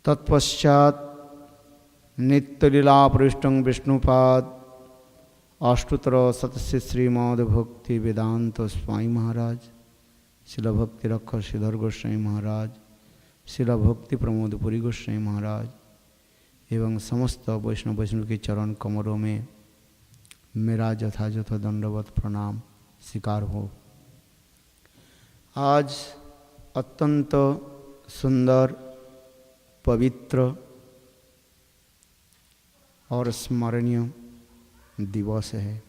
तत्पश्चात नित्यलीला पृष्ठं विष्णुपाद अष्टोत्तर सतस्य श्रीमद भक्ति वेदांत स्वामी महाराज, शिला भक्ति रखा श्रीधर गोस्वामी महाराज, शिला भक्ति प्रमोद पुरी गोस्वामी महाराज एवं समस्त वैष्णव के चरण कमरों में मेरा यथायथ दंडवत प्रणाम स्वीकार हो। आज अत्यंत सुंदर, पवित्र और स्मरणीय दिवस है,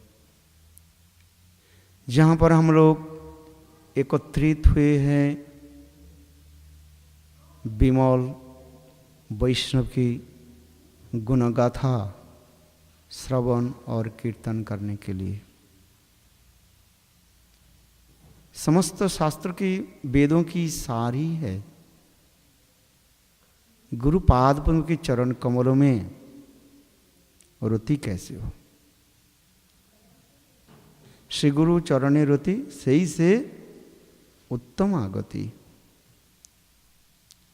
जहाँ पर हम लोग एकत्रित हुए हैं विमल वैष्णव की गुणगाथा श्रवण और कीर्तन करने के लिए। समस्त शास्त्र की वेदों की सारी है गुरुपाद पद्म के चरण कमलों में रति कैसे हो। श्री गुरु चरणे रति सही से उत्तम आगति।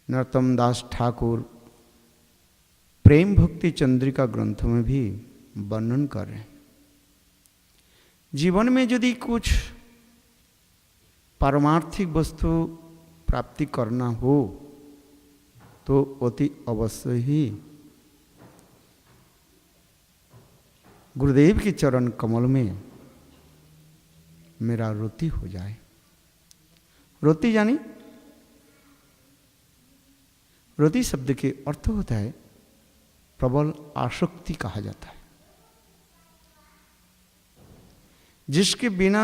नरोत्तम दास ठाकुर प्रेम भक्ति चंद्रिका ग्रंथ में भी वर्णन कर रहे हैं। जीवन में यदि कुछ पारमार्थिक वस्तु प्राप्ति करना हो तो अति अवश्य ही गुरुदेव के चरण कमल में मेरा रति हो जाए। रति यानी रति शब्द के अर्थ होता है प्रबल आसक्ति कहा जाता है, जिसके बिना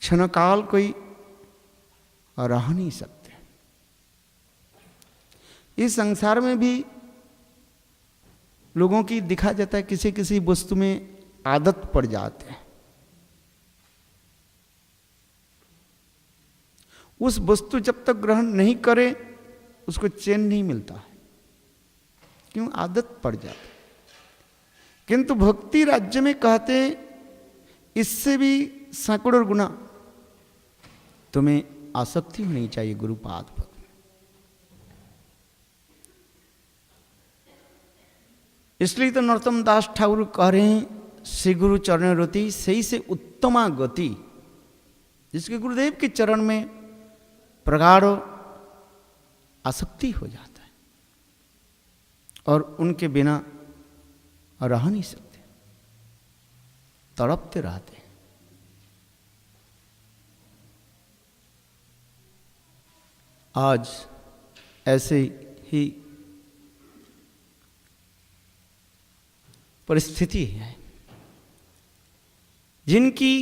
क्षणकाल कोई रह नहीं सकते। इस संसार में भी लोगों की दिखा जाता है किसी किसी वस्तु में आदत पड़ जाते हैं, उस वस्तु जब तक ग्रहण नहीं करे उसको चैन नहीं मिलता है, क्यों? आदत पड़ जाती। किंतु भक्ति राज्य में कहते इससे भी सैकड़ों गुना तुम्हें आसक्ति होनी चाहिए गुरुपाद पर। इसलिए तो नरोत्तम दास ठाकुर कह रहे हैं श्री गुरु चरण रति सही से उत्तमा गति, जिसके गुरुदेव के चरण में प्रगाढ़ आसक्ति हो जाता है और उनके बिना रह नहीं सकते, तड़पते रहते हैं। आज ऐसे ही परिस्थिति है, जिनकी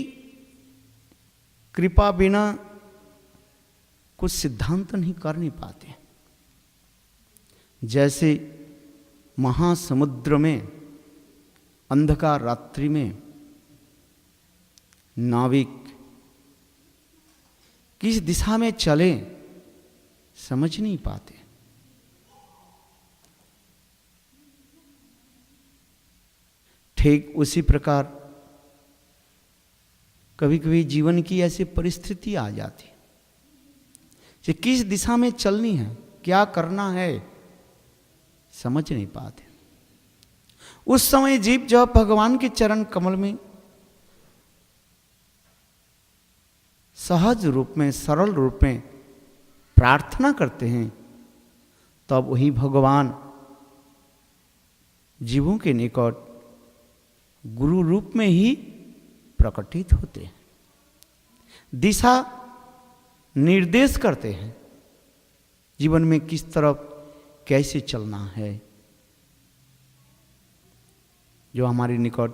कृपा बिना कुछ सिद्धांत नहीं कर नहीं पाते। जैसे महासमुद्र में अंधकार रात्रि में नाविक किस दिशा में चले समझ नहीं पाते। ठीक उसी प्रकार कभी कभी जीवन की ऐसी परिस्थिति आ जाती कि किस दिशा में चलनी है, क्या करना है, समझ नहीं पाते। उस समय जीव जब भगवान के चरण कमल में सहज रूप में, सरल रूप में प्रार्थना करते हैं, तब वही भगवान जीवों के निकट गुरु रूप में ही प्रकटित होते हैं, दिशा निर्देश करते हैं जीवन में किस तरफ कैसे चलना है। जो हमारे निकट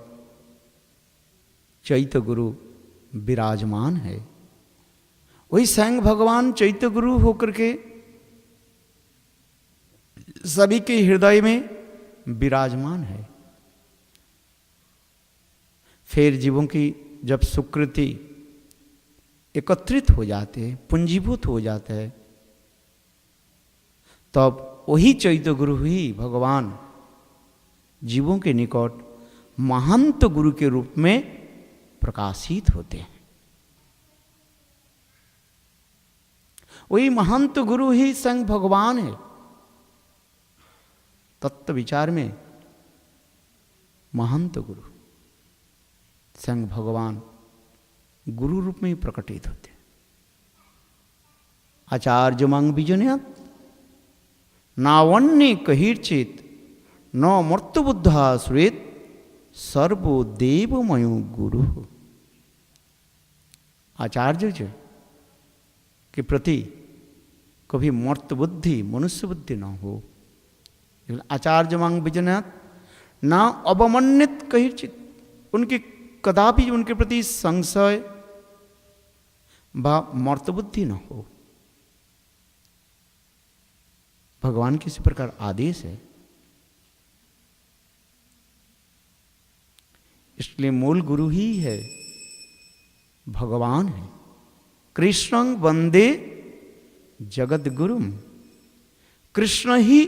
चैत्य गुरु विराजमान है, वही स्वयं भगवान चैत्य गुरु होकर के सभी के हृदय में विराजमान है। फिर जीवों की जब सुकृति एकत्रित हो जाते हैं, पूंजीभूत हो जाते हैं, तब वही चैत्य गुरु ही भगवान जीवों के निकट महंत गुरु के रूप में प्रकाशित होते हैं। वही महंत गुरु ही स्वयं भगवान है, तत्व विचार में महंत गुरु स्वयं भगवान गुरु रूप में ही प्रकटित होते। आचार्य मंग विजनयत नावन्य कहीर्चित न मर्त बुद्धा सुरेत सर्वदेवमय गुरु। आचार्य जो के प्रति कभी मर्त बुद्धि मनुष्य बुद्धि न हो। आचार्य मंग विजनयत ना अवमन्यत कहीर्चित, उनके कदापि उनके प्रति संशय व मर्त बुद्धि न हो। भगवान किसी प्रकार आदेश है, इसलिए मूल गुरु ही है, भगवान है। कृष्णं वंदे जगत गुरुम, कृष्ण ही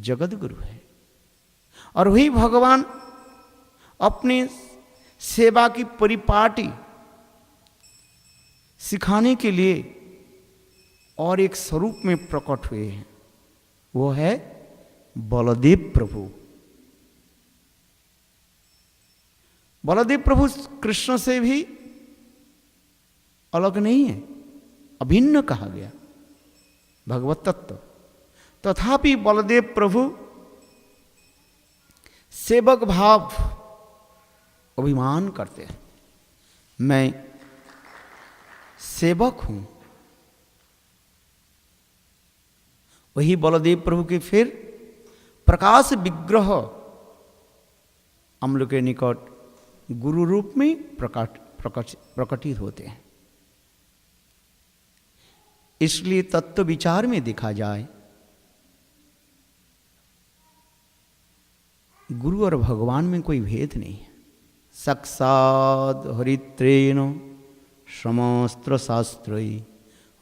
जगत गुरु है। और वही भगवान अपनी सेवा की परिपाटी सिखाने के लिए और एक स्वरूप में प्रकट हुए हैं, वो है बलदेव प्रभु। बलदेव प्रभु कृष्ण से भी अलग नहीं है, अभिन्न कहा गया भगवत तत्व। तथापि बलदेव प्रभु सेवक भाव अभिमान करते हैं, मैं सेवक हूं। वही बलदेव प्रभु के फिर प्रकाश विग्रह हम लोग के निकट गुरु रूप में प्रकटित होते हैं। इसलिए तत्व विचार में देखा जाए, गुरु और भगवान में कोई भेद नहीं है। साक्षात् हरित्रेण समस्त्र शास्त्रई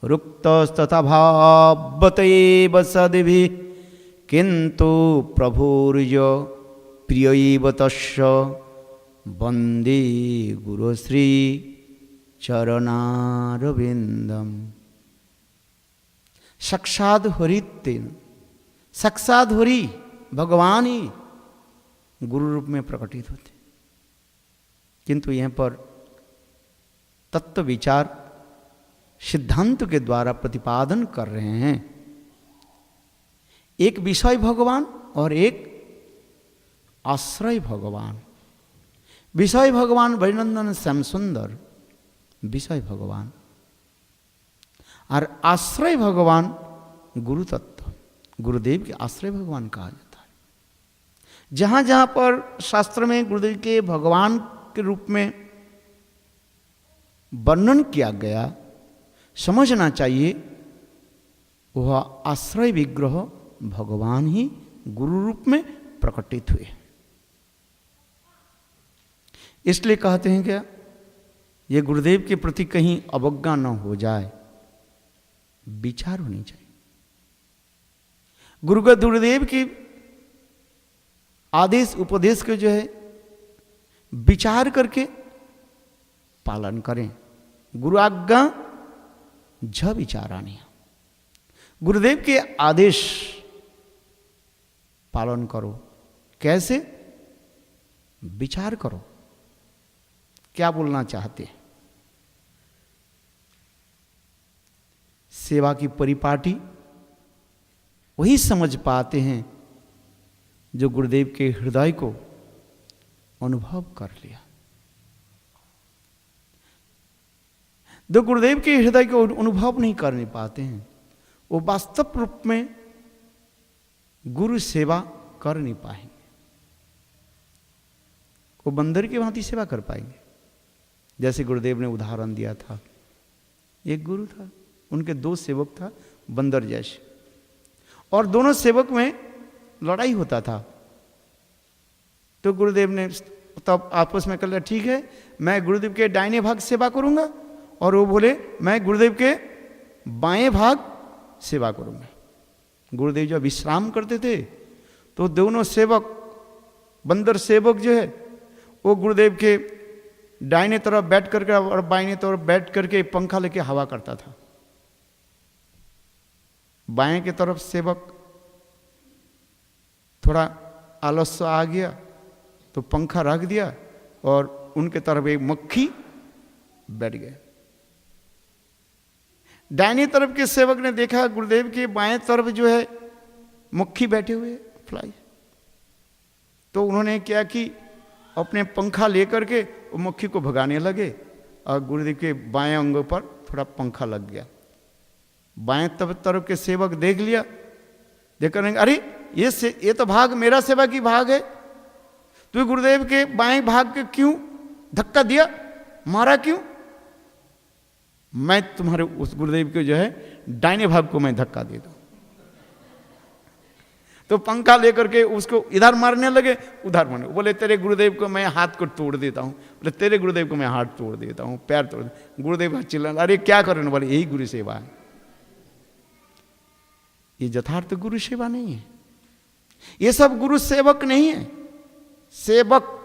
रुक्तस्तथा भावतएव सद्भिः किन्तु प्रभुर्य प्रियैव तस्य वन्दे गुरुश्री चरणारविन्दम्। साक्षात् हरित्रेण, साक्षात् हरि भगवान ही गुरु रूप में प्रकटित होते, किंतु यहाँ पर तत्व विचार सिद्धांत के द्वारा प्रतिपादन कर रहे हैं। एक विषय भगवान और एक आश्रय भगवान। विषय भगवान वैनंदन श्याम सुंदर विषय भगवान, और आश्रय भगवान गुरु तत्व, गुरुदेव के आश्रय भगवान कहा जाता है। जहाँ जहाँ पर शास्त्र में गुरुदेव के भगवान के रूप में वर्णन किया गया, समझना चाहिए वह आश्रय विग्रह भगवान ही गुरु रूप में प्रकटित हुए। इसलिए कहते हैं क्या, ये गुरुदेव के प्रति कहीं अवज्ञा न हो जाए, विचार होनी चाहिए। गुरुदेव के आदेश उपदेश के जो है विचार करके पालन करें। गुरु आज्ञा ज विचारानी, गुरुदेव के आदेश पालन करो। कैसे? विचार करो, क्या बोलना चाहते हैं। सेवा की परिपाटी वही समझ पाते हैं जो गुरुदेव के हृदय को अनुभव कर लिया। जो गुरुदेव के हृदय को अनुभव नहीं करने पाते हैं, वो वास्तव रूप में गुरु सेवा कर नहीं पाएंगे। वो बंदर की भांति सेवा कर पाएंगे। जैसे गुरुदेव ने उदाहरण दिया था, एक गुरु था, उनके दो सेवक था बंदर जैसे, और दोनों सेवक में लड़ाई होता था। तो गुरुदेव ने तब आपस में कहा, ठीक है मैं गुरुदेव के दाहिने भाग सेवा करूंगा, और वो बोले मैं गुरुदेव के बाएं भाग सेवा करूंगा। गुरुदेव जब विश्राम करते थे तो दोनों सेवक, बंदर सेवक जो है वो गुरुदेव के दाहिने तरफ बैठ करके और बाएं तरफ बैठ करके पंखा लेके हवा करता था। बाएं की तरफ सेवक थोड़ा आलस्य आ गया तो पंखा रख दिया और उनके तरफ एक मक्खी बैठ गया। दाहिनी तरफ के सेवक ने देखा गुरुदेव के बाएं तरफ जो है मक्खी बैठे हुए फ्लाई, तो उन्होंने क्या कि अपने पंखा लेकर के वो मक्खी को भगाने लगे और गुरुदेव के बाएं अंगों पर थोड़ा पंखा लग गया। बाएं तरफ के सेवक देख लिया, देखकर अरे ये तो भाग मेरा सेवा की भाग है, तू गुरुदेव के बाएं भाग के क्यों धक्का दिया, मारा क्यों? मैं तुम्हारे उस गुरुदेव के जो है दाहिने भाग को मैं धक्का दे दूं। तो पंखा लेकर के उसको इधर मारने लगे, उधर मारने। बोले तेरे गुरुदेव को मैं हाथ को तोड़ देता हूं। बोले तेरे गुरुदेव को मैं हाथ तोड़ देता हूं, पैर तोड़। गुरुदेव चिल्ला, अरे क्या करें? बोले यही गुरु सेवा है। ये यथार्थ गुरु सेवा नहीं है, ये सब गुरु सेवक नहीं है। सेवक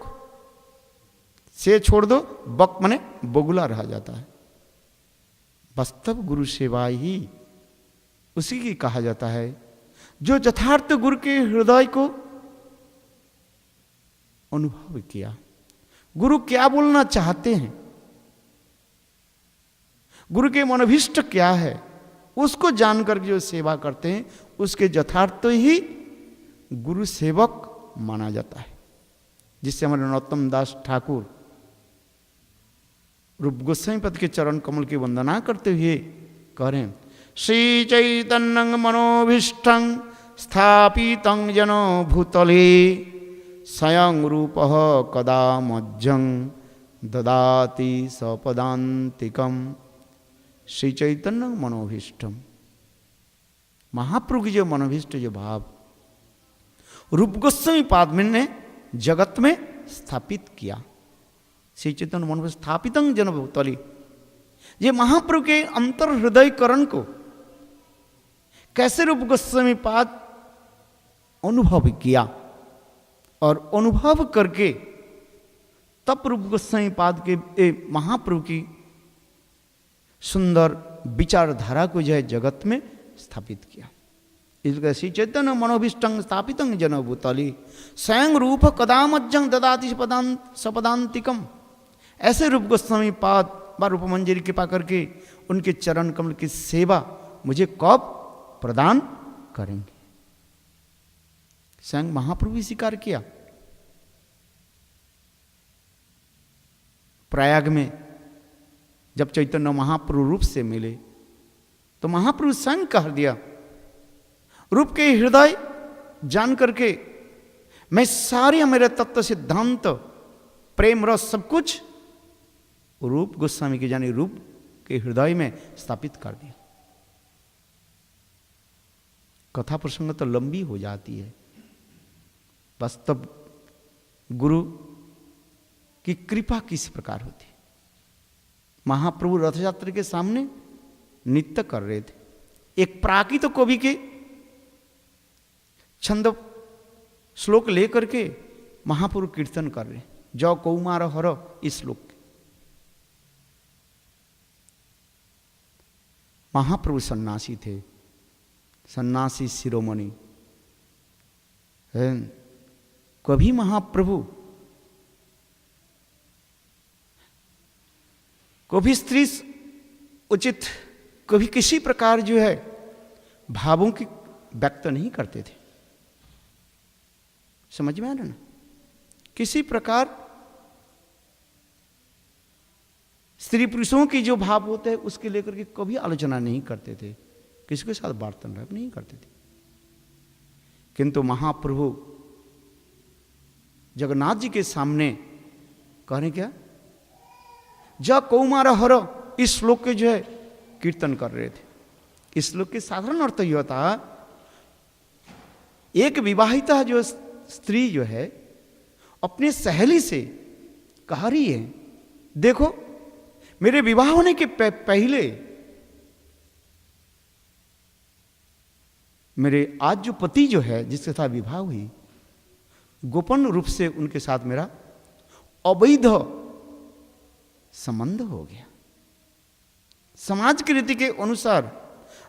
से छोड़ दो, बक मने बगुला रह जाता है। वास्तव गुरु सेवा ही उसी की कहा जाता है जो यथार्थ गुरु के हृदय को अनुभव किया। गुरु क्या बोलना चाहते हैं, गुरु के मनोभिष्ट क्या है, उसको जानकर जो सेवा करते हैं उसके यथार्थ ही गुरु सेवक माना जाता है। जिससे हमारे नरोत्तम दास ठाकुर रूप गोस्वामी पद के चरण कमल की वंदना करते हुए कह रहे हैं, श्री चैतन्यं मनोभीष्टं स्थापितं जनो भूतले स्वयं रूपः कदा मज्जं ददाति सपदान्तिकम। श्री चैतन्य मनोभीष्टम, महाप्रभु की जो मनोभीष्ट जो भाव रूप गोस्वामी पाद ने जगत में स्थापित किया। श्री चैतन्य मनोभीष्ट स्थापितं जन भूतले, ये महाप्रभु के अंतर हृदयकरण को कैसे रूप गोस्वामी पाद अनुभव किया और अनुभव करके तब रूप गोस्वामी पाद के महाप्रभु की सुंदर विचारधारा को जो है जगत में स्थापित किया। इसलिए श्री चैतन्य मनोभीष्टं स्थापितं जन भूतले स्वयं रूप कदा मज्जं ददाति सपदान्तिकम। ऐसे रूप गोस्वामी पाद व रूप मंजरी कृपा करके उनके चरण कमल की सेवा मुझे कब प्रदान करेंगे? स्वयं महाप्रभु स्वीकार किया। प्रयाग में जब चैतन्य महाप्रभु रूप से मिले तो महाप्रभु स्वयं कह दिया, रूप के हृदय जान करके मैं सारे मेरे तत्व सिद्धांत प्रेम रस सब कुछ रूप गोस्वामी के जाने रूप के हृदय में स्थापित कर दिया। कथा प्रसंग तो लंबी हो जाती है। वास्तव गुरु की कृपा किस प्रकार होती? महाप्रभु रथ यात्रा के सामने नृत्य कर रहे थे। एक प्राकृत कवि के छंद श्लोक लेकर के महाप्रभु कीर्तन कर रहे, जौ कौमार हर, इस श्लोक। महाप्रभु सन्यासी थे, सन्यासी शिरोमणि। कभी महाप्रभु कभी स्त्री उचित कभी किसी प्रकार जो है भावों की व्यक्त नहीं करते थे। समझ में आ रहा ना? किसी प्रकार स्त्री पुरुषों की जो भाव होते हैं उसके लेकर के कभी आलोचना नहीं करते थे, किसी के साथ वार्तालाप नहीं करते थे। किंतु महाप्रभु जगन्नाथ जी के सामने कह रहे क्या, जा कौमार हर, इस श्लोक के जो है कीर्तन कर रहे थे। इस श्लोक के साधारण अर्थ यह था, एक विवाहिता जो स्त्री जो है अपने सहेली से कह रही है, देखो मेरे विवाह होने के पहले मेरे आज जो पति जो है जिसके साथ विवाह हुई, गोपन रूप से उनके साथ मेरा अवैध संबंध हो गया। समाज की रीति के अनुसार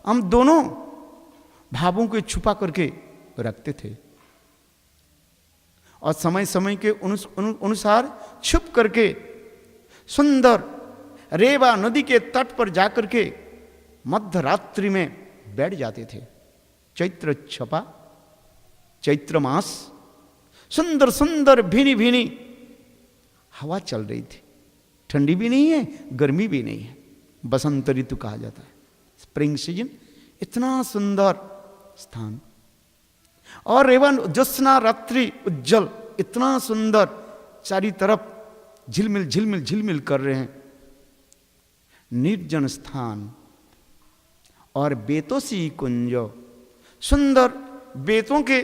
हम दोनों भावों को छुपा करके रखते थे। और समय समय के अनुसार छुप करके सुंदर रेवा नदी के तट पर जाकर के मध्य रात्रि में बैठ जाते थे। चैत्र छपा, चैत्र मास, सुंदर सुंदर भीनी भीनी हवा चल रही थी। ठंडी भी नहीं है, गर्मी भी नहीं है, बसंत ऋतु कहा जाता है, स्प्रिंग सीजन। इतना सुंदर स्थान और एवं ज्योत्सना रात्रि उज्जवल, इतना सुंदर, चारी तरफ झिलमिल झिलमिल झिलमिल कर रहे हैं। निर्जन स्थान और बेतोसी कुंज, सुंदर बेतों के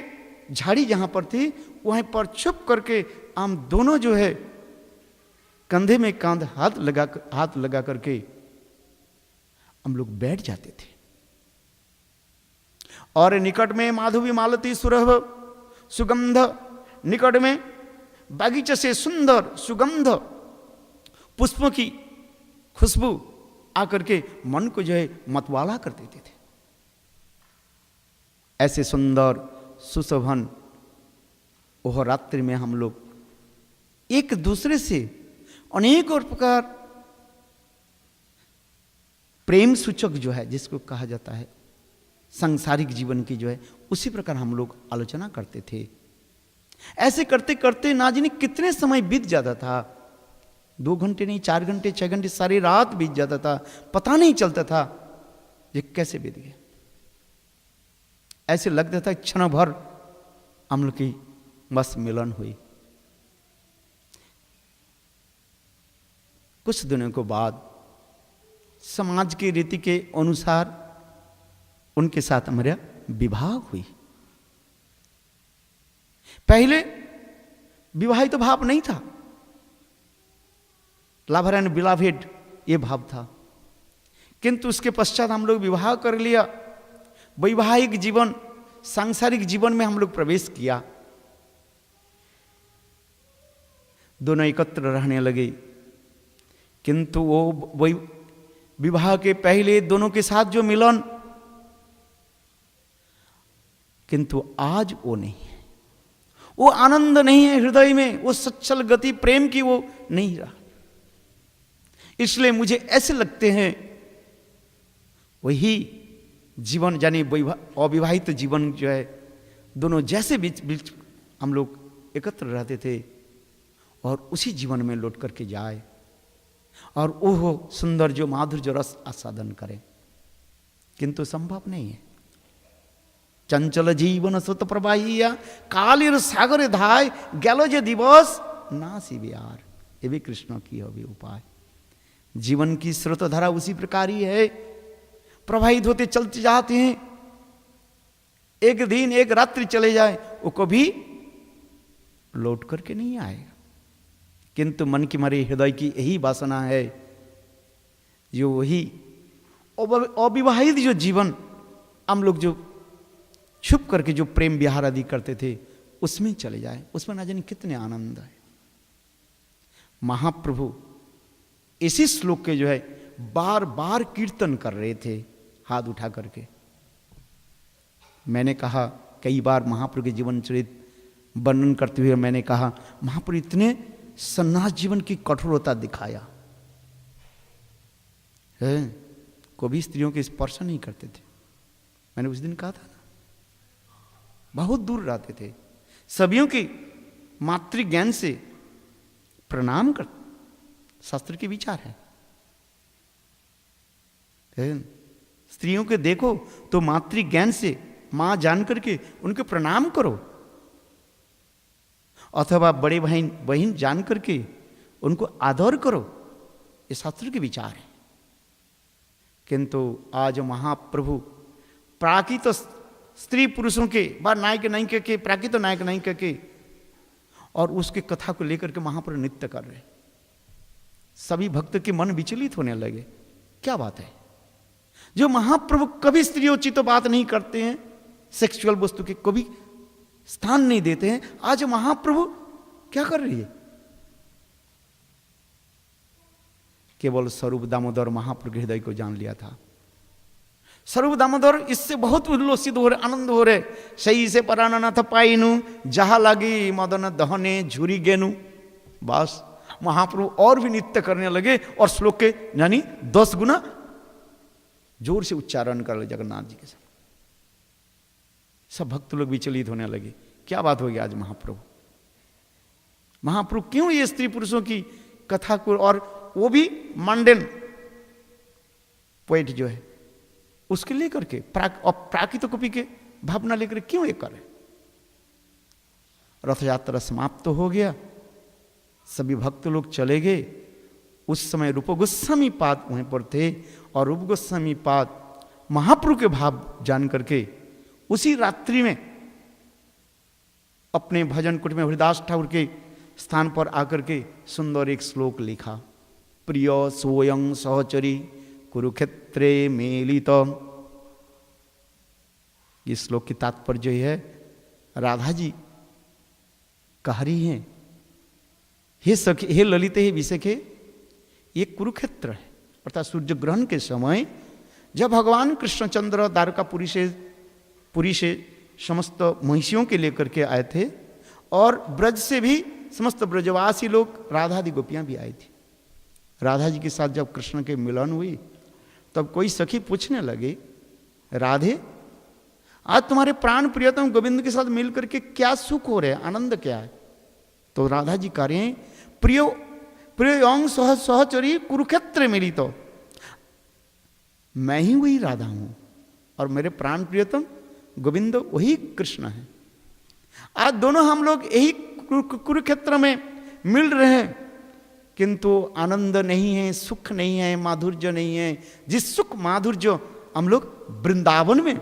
झाड़ी जहां पर थी वहीं पर छुप करके हम दोनों जो है कंधे में कांध हाथ लगा करके हम लोग बैठ जाते थे। और निकट में माधवी मालती सुरभ सुगंध, निकट में बागीचे से सुंदर सुगंध पुष्पों की खुशबू आकर के मन को जो है मतवाला कर देते थे। ऐसे सुंदर सुशोभन ओह रात्रि में हम लोग एक दूसरे से अनेक और प्रकार प्रेम सूचक जो है जिसको कहा जाता है सांसारिक जीवन की जो है, उसी प्रकार हम लोग आलोचना करते थे। ऐसे करते करते ना जाने कितने समय बीत जाता था, 2 घंटे नहीं, 4 घंटे 6 घंटे, सारी रात बीत जाता था, पता नहीं चलता था ये कैसे बीत गया। ऐसे लगता था क्षण भर हम लोग की बस मिलन हुई। कुछ दिनों के बाद समाज की रीति के अनुसार उनके साथ हमारा विवाह हुई। पहले विवाहित भाव नहीं था, लवर एंड बिलवेड ये भाव था, किंतु उसके पश्चात हम लोग विवाह कर लिया। वैवाहिक जीवन, सांसारिक जीवन में हम लोग प्रवेश किया, दोनों एकत्र रहने लगे। किंतु वो विवाह के पहले दोनों के साथ जो मिलन, किंतु आज वो नहीं है, वो आनंद नहीं है हृदय में, वो सच्चल गति प्रेम की वो नहीं रहा। इसलिए मुझे ऐसे लगते हैं वही जीवन यानी अविवाहित जीवन जो है, दोनों जैसे बीच बीच हम लोग एकत्र रहते थे और उसी जीवन में लौट करके जाए और ओह सुंदर जो माधुर्य रस आस्वादन करें, किंतु संभव नहीं है। चंचल जीवन सुत प्रवाहिया कालिर सागर धाय गैलो जे दिवस नासी बिहार, ये भी कृष्ण की अभी उपाय। जीवन की स्रोत धारा उसी प्रकार ही है, प्रवाहित होते चलते जाते हैं। एक दिन एक रात्रि चले जाए वो कभी लौट करके नहीं आएगा। किंतु मन की हमारे हृदय की यही वासना है, जो वही अविवाहित जो जीवन हम लोग जो छुप करके जो प्रेम विहार आदि करते थे उसमें चले जाए, उसमें ना जाने कितने आनंद है। महाप्रभु इसी श्लोक के जो है बार बार कीर्तन कर रहे थे हाथ उठा करके। मैंने कहा कई बार महाप्रभु के जीवन चरित वर्णन करते हुए मैंने कहा महाप्रभु इतने सन्यास जीवन की कठोरता दिखाया है, कभी स्त्रियों के स्पर्श नहीं करते थे। मैंने उस दिन कहा था ना, बहुत दूर रहते थे, सभियों की मातृ ज्ञान से प्रणाम कर, शास्त्र के विचार है। स्त्रियों के देखो तो मातृ ज्ञान से मां जान करके उनके प्रणाम करो, अथवा बड़े बहन जान करके उनको आदर करो, ये शास्त्र के विचार है। किंतु आज महाप्रभु प्राकृत स्त्री पुरुषों के व नायक नायिका के, प्राकृत नायक नायिका के और उसके कथा को लेकर के महाप्रभु नृत्य कर रहे। सभी भक्त के मन विचलित होने लगे, क्या बात है, जो महाप्रभु कभी स्त्रियोचित तो बात नहीं करते हैं, सेक्सुअल वस्तु के कभी स्थान नहीं देते हैं, आज महाप्रभु क्या कर रही है। केवल स्वरूप दामोदर महाप्रभु हृदय को जान लिया था। स्वरूप दामोदर इससे बहुत उल्लसित हो रहे, आनंद हो रहे। सही से परानाथ पाइनु जहा लगी मदन दहने झुरी गेनु। बस महाप्रभु और भी नृत्य करने लगे और श्लोक के यानी 10 गुना जोर से उच्चारण कर ले जगन्नाथ जी के साथ। सब भक्त लोग विचलित होने लगे, क्या बात होगी आज महाप्रभु। महाप्रभु क्यों ये स्त्री पुरुषों की कथा को, और वो भी मंडेन पोएट जो है उसके लेकर के प्राकृत कवि के भावना लेकर क्यों ये करे। रथ यात्रा समाप्त तो हो गया, सभी भक्त लोग चले गए। उस समय रूप गोस्वामी पाद वहीं पर थे और रूप गोस्वामी पाद महाप्रभु के भाव जान करके उसी रात्रि में अपने भजन कुट में हरिदास ठाकुर के स्थान पर आकर के सुंदर एक श्लोक लिखा। प्रिय स्वयं सहचरी कुरुक्षेत्रे मेलित। इस श्लोक की तात्पर्य है, राधा जी कह रही हैं, हे सखी, हे ललित, हे विसखे, ये कुरुक्षेत्र है। अर्थात सूर्य ग्रहण के समय जब भगवान कृष्णचंद्र पुरी से समस्त महिषियों के लेकर के आए थे और ब्रज से भी समस्त ब्रजवासी लोग, राधा दी गोपियां भी आई थी। राधा जी के साथ जब कृष्ण के मिलन हुई तब कोई सखी पूछने लगे, राधे आज तुम्हारे प्राण प्रियतम गोविंद के साथ मिलकर के क्या सुख हो रहा है, आनंद क्या है। तो राधा जी कह रहे हैं, प्रिय सहचरी कुरुक्षेत्र मिली। तो मैं ही वही राधा हूं और मेरे प्राण प्रियतम गोविंद वही कृष्ण है। आज दोनों हम लोग यही कुरुक्षेत्र में मिल रहे हैं, किंतु आनंद नहीं है, सुख नहीं है, माधुर्य नहीं है। जिस सुख माधुर्य हम लोग वृंदावन में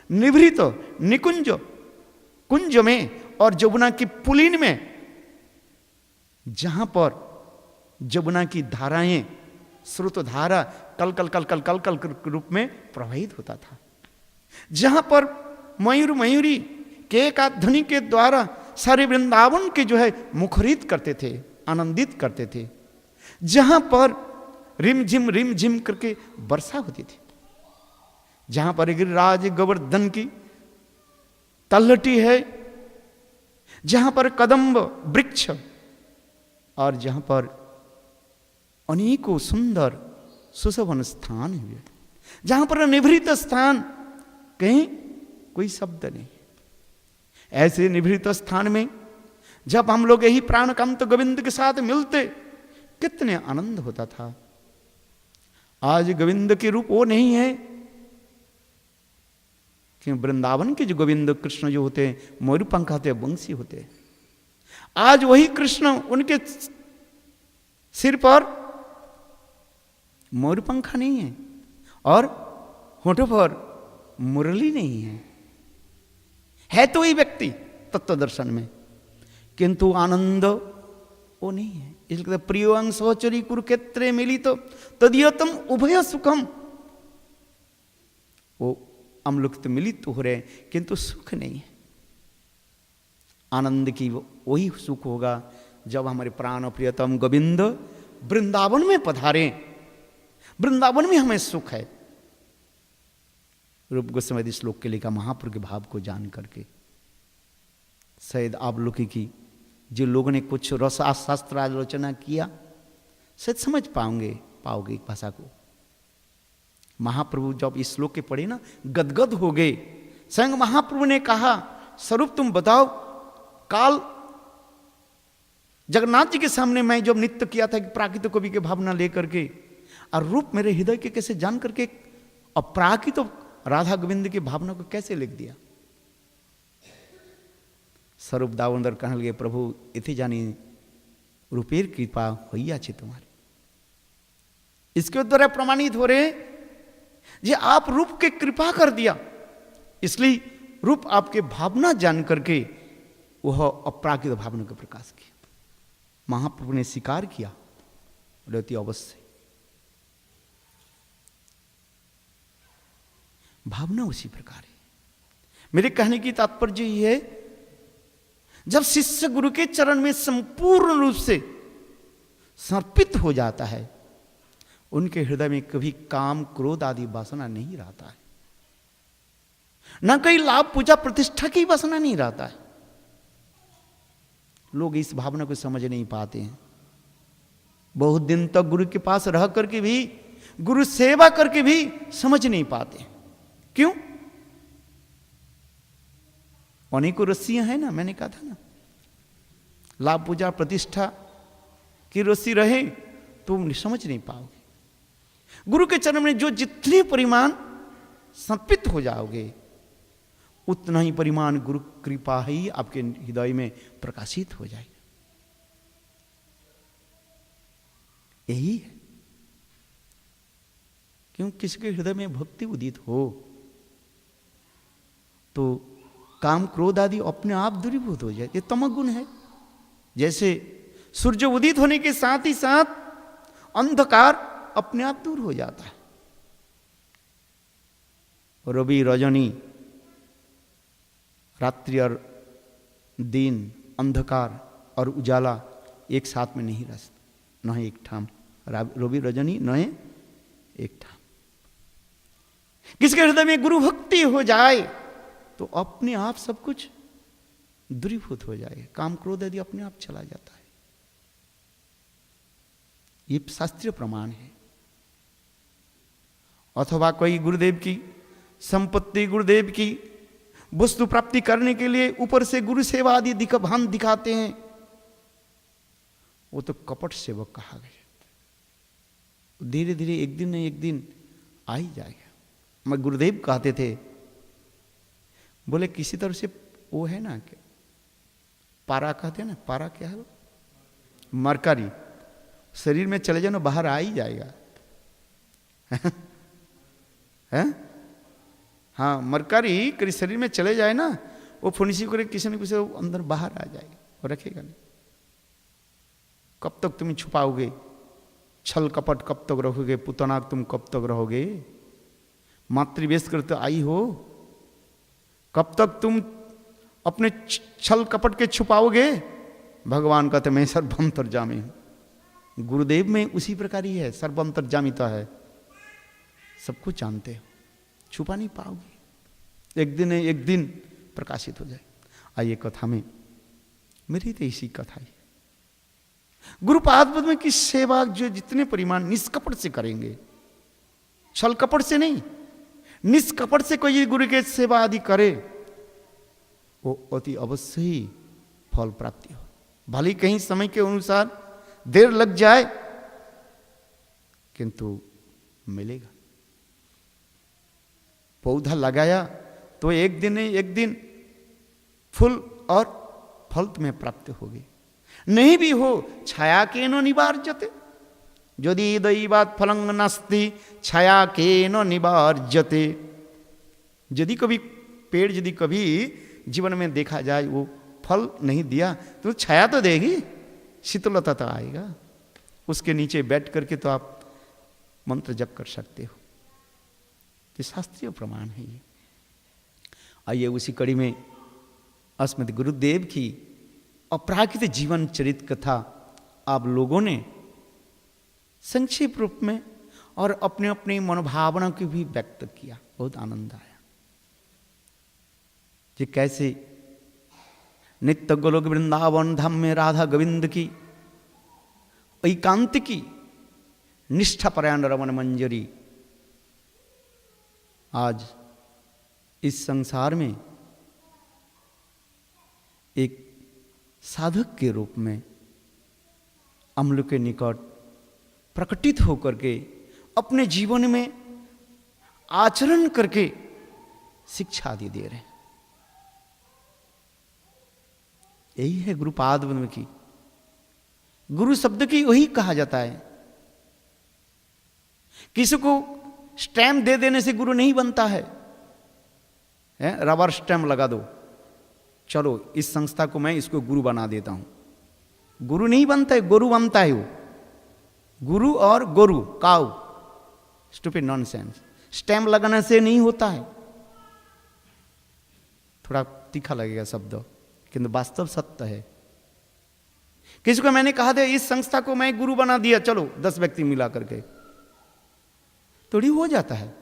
निभृत निकुंज कुंज में और जमुना की पुलिन में, जहां पर जमुना की धाराएं स्रोत धारा कल कल कल कल कल कल के रूप में प्रवाहित होता था, जहां पर मयूर मयूरी के का ध्वनि के द्वारा सारे वृंदावन के जो है मुखरित करते थे, आनंदित करते थे, जहां पर रिम झिम करके वर्षा होती थी, जहां पर गिरिराज गोवर्धन की तलहटी है, जहां पर कदम्ब वृक्ष और जहां पर अनेकों सुंदर सुशोभन स्थान हुए, जहां पर निभृत स्थान, कहीं कोई शब्द नहीं। ऐसे निभृत स्थान में जब हम लोग यही प्राणकांत गोविंद के साथ मिलते कितने आनंद होता था। आज गोविंद के रूप वो नहीं है कि वृंदावन के जो गोविंद कृष्ण जो होते हैं मयूरपंख होते, वंशी होते। आज वही कृष्ण, उनके सिर पर मयूरपंखा नहीं है और होठों पर मुरली नहीं है तो वही व्यक्ति तत्व दर्शन में, किंतु आनंद वो नहीं है। इसलिए प्रियं सहचरी कुरुक्षेत्रे मिली तो तदीयतम उभय सुखम। वो हम लोग तो मिलित तो हो रहे हैं किंतु सुख नहीं है। आनंद की वही सुख होगा जब हमारे प्राण प्रियतम गोविंद वृंदावन में पधारे, वृंदावन में हमें सुख है। रूप गोस्वामी श्लोक के लिखा महाप्रभु के भाव को जान करके शायद आप लोग की जो लोगों ने कुछ रसाशास्त्र आलोचना किया शायद समझ पाओगे एक भाषा को। महाप्रभु जब इस श्लोक के पढ़े ना गदगद हो गए। स्वयं महाप्रभु ने कहा, स्वरूप तुम बताओ, काल जगन्नाथ जी के सामने मैं जब नृत्य किया था प्राकृत कवि के भावना लेकर के, और रूप मेरे हृदय के कैसे जान करके अप्राकृत राधा गोविंद की भावना को कैसे लिख दिया। स्वरूप दामोदर कहने लगे, प्रभु इति जानी रूपेर कृपा होइया छे तुम्हारी। इसके द्वारा प्रमाणित हो रहे जे आप रूप के कृपा कर दिया, इसलिए रूप आपके भावना जान करके वह अप्राकृत भावना का प्रकाश किया। महाप्रभु ने स्वीकार किया, बोले अवश्य भावना उसी प्रकार है। मेरे कहने की तात्पर्य यह है, जब शिष्य गुरु के चरण में संपूर्ण रूप से समर्पित हो जाता है, उनके हृदय में कभी काम क्रोध आदि वासना नहीं रहता है, न कहीं लाभ पूजा प्रतिष्ठा की वासना नहीं रहता है। लोग इस भावना को समझ नहीं पाते हैं। बहुत दिन तक गुरु के पास रह करके भी, गुरु सेवा करके भी समझ नहीं पाते। क्यों? अनेकों रस्सियां हैं ना, मैंने कहा था ना, लाभ पूजा प्रतिष्ठा की रस्सी रहे तो तुम समझ नहीं पाओगे। गुरु के चरण में जो जितने परिमाण समर्पित हो जाओगे, उतना ही परिमाण गुरु कृपा ही आपके हृदय में प्रकाशित हो जाएगी। यही है। क्यों? किसी के हृदय में भक्ति उदित हो तो काम क्रोध आदि अपने आप दूरीभूत हो जाए। ये तमोगुण है। जैसे सूर्य उदित होने के साथ ही साथ अंधकार अपने आप दूर हो जाता है। रवि रजनी, रात्रि और दिन, अंधकार और उजाला एक साथ में नहीं रह सकते, न एक ठाम। रवि रजनी न एक ठाम। किसके हृदय में गुरु भक्ति हो जाए तो अपने आप सब कुछ दूरीभूत हो जाए, काम क्रोध यदि अपने आप चला जाता है। ये शास्त्रीय प्रमाण है। अथवा कोई गुरुदेव की संपत्ति, गुरुदेव की वस्तु प्राप्ति करने के लिए ऊपर से गुरु सेवा आदि भान दिखाते हैं, वो तो कपट सेवक कहा गया। धीरे धीरे एक दिन न एक दिन आ ही जाएगा। मैं गुरुदेव कहते थे, बोले किसी तरह से वो है ना, क्या पारा कहते हैं ना, पारा क्या है वो, मरकरी शरीर में चले जाए ना, बाहर आ ही जाएगा। है? हाँ, मरकरी कभी शरीर में चले जाए ना, वो फुंसी को किसी न किसी अंदर बाहर आ जाएगा, वो रखेगा नहीं। कब तक तुम छुपाओगे? छल कपट कब तक रखोगे? पुतना तुम कब तक रहोगे? मातृवेश करते आई हो, कब तक तुम अपने छल कपट के छुपाओगे? भगवान कहते मैं सर्वंतर्यामी हूं। गुरुदेव में उसी प्रकार ही है, सर्वंतर्यामिता है, सब कुछ जानते हो, छुपा नहीं पाओगे। एक दिन प्रकाशित हो जाए। आइए कथा में, मेरी तो इसी कथा ही। गुरुपाद में की सेवा जो जितने परिमाण निष्कपट से करेंगे, छल कपट से नहीं, निष्कपट से कोई गुरु के सेवा आदि करे, वो अति अवश्य ही फल प्राप्ति हो। भले कहीं समय के अनुसार देर लग जाए, किंतु मिलेगा। पौधा लगाया तो एक दिन फूल और फल तुम्हें प्राप्त होगी। नहीं भी हो, छाया केनो निवार्यते, यदि दैवात् फलं नास्ति छाया केनो निवार्यते। यदि कभी पेड़ यदि कभी जीवन में देखा जाए वो फल नहीं दिया तो छाया तो देगी, शीतलता तो आएगा। उसके नीचे बैठ करके तो आप मंत्र जप कर सकते हो। ये शास्त्रीय प्रमाण है ये। आइए उसी कड़ी में अस्मद गुरुदेव की अपराकृत जीवन चरित कथा आप लोगों ने संक्षिप्त रूप में और अपने अपनी मनोभावना की भी व्यक्त किया। बहुत आनंद आया कि कैसे नित्य गोलोक वृंदावन धाम में राधा गोविंद की एकांत की निष्ठापरायण रमन मंजरी आज इस संसार में एक साधक के रूप में हम लोग के निकट प्रकटित होकर के अपने जीवन में आचरण करके शिक्षा आदि दे रहे हैं। यही है गुरुपाद वंदन की। गुरु शब्द की वही कहा जाता है। किसी को स्टैम्प दे देने से गुरु नहीं बनता है। रबर स्टैम्प लगा दो, चलो इस संस्था को मैं इसको गुरु बना देता हूं। गुरु नहीं बनता है, गुरु बनता है वो। गुरु और गोरु, काउ, स्टूपिड नॉनसेंस। स्टैम्प लगाने से नहीं होता है। थोड़ा तीखा लगेगा शब्द, किंतु वास्तव सत्य है। किसी को मैंने कहा था इस संस्था को मैं गुरु बना दिया, चलो 10 व्यक्ति मिला करके, थोड़ी हो जाता है।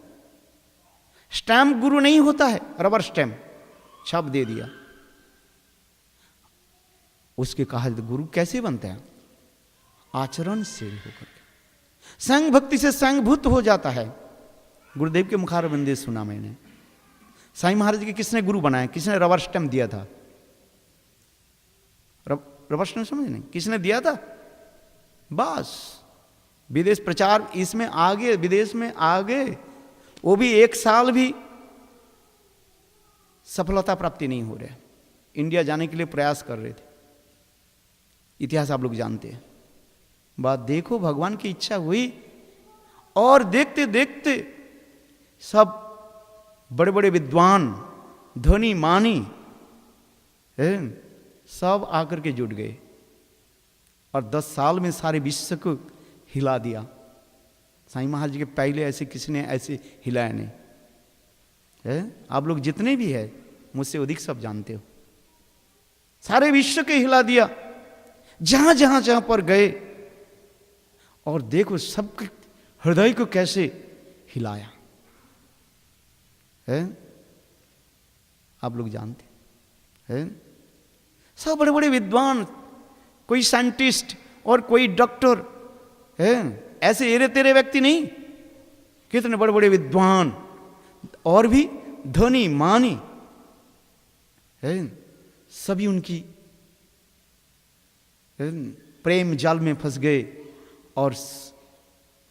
स्टैम्प गुरु नहीं होता है, रबर स्टैम्प छाप दे दिया। उसके कहा गुरु कैसे बनते हैं? आचरण से होकर के, संग भक्ति से संगभूत हो जाता है। गुरुदेव के मुखारबिंद सुना मैंने, साईं महाराज के किसने गुरु बनाया? किसने रबर स्टैम्प दिया था? रबर स्टैम्प समझ नहीं, किसने दिया था? बस विदेश प्रचार इसमें आगे, विदेश में आगे, वो भी 1 साल भी सफलता प्राप्ति नहीं हो रहा। इंडिया जाने के लिए प्रयास कर रहे थे, इतिहास आप लोग जानते हैं। बात देखो, भगवान की इच्छा हुई और देखते देखते सब बड़े बड़े विद्वान, धनी मानी सब आकर के जुट गए और 10 साल में सारे विश्व को हिला दिया। साईं महाराज जी के पहले ऐसे किसी ने ऐसे हिलाया नहीं है। आप लोग जितने भी है, मुझसे अधिक सब जानते हो, सारे विश्व के हिला दिया जहां जहां जहां पर गए। और देखो सबके हृदय को कैसे हिलाया है, आप लोग जानते हैं। सब बड़े बड़े विद्वान, कोई साइंटिस्ट और कोई डॉक्टर है, ऐसे एरे तेरे व्यक्ति नहीं, कितने बड़े बड़े विद्वान और भी धनी मानी है, सभी उनकी प्रेम जाल में फंस गए।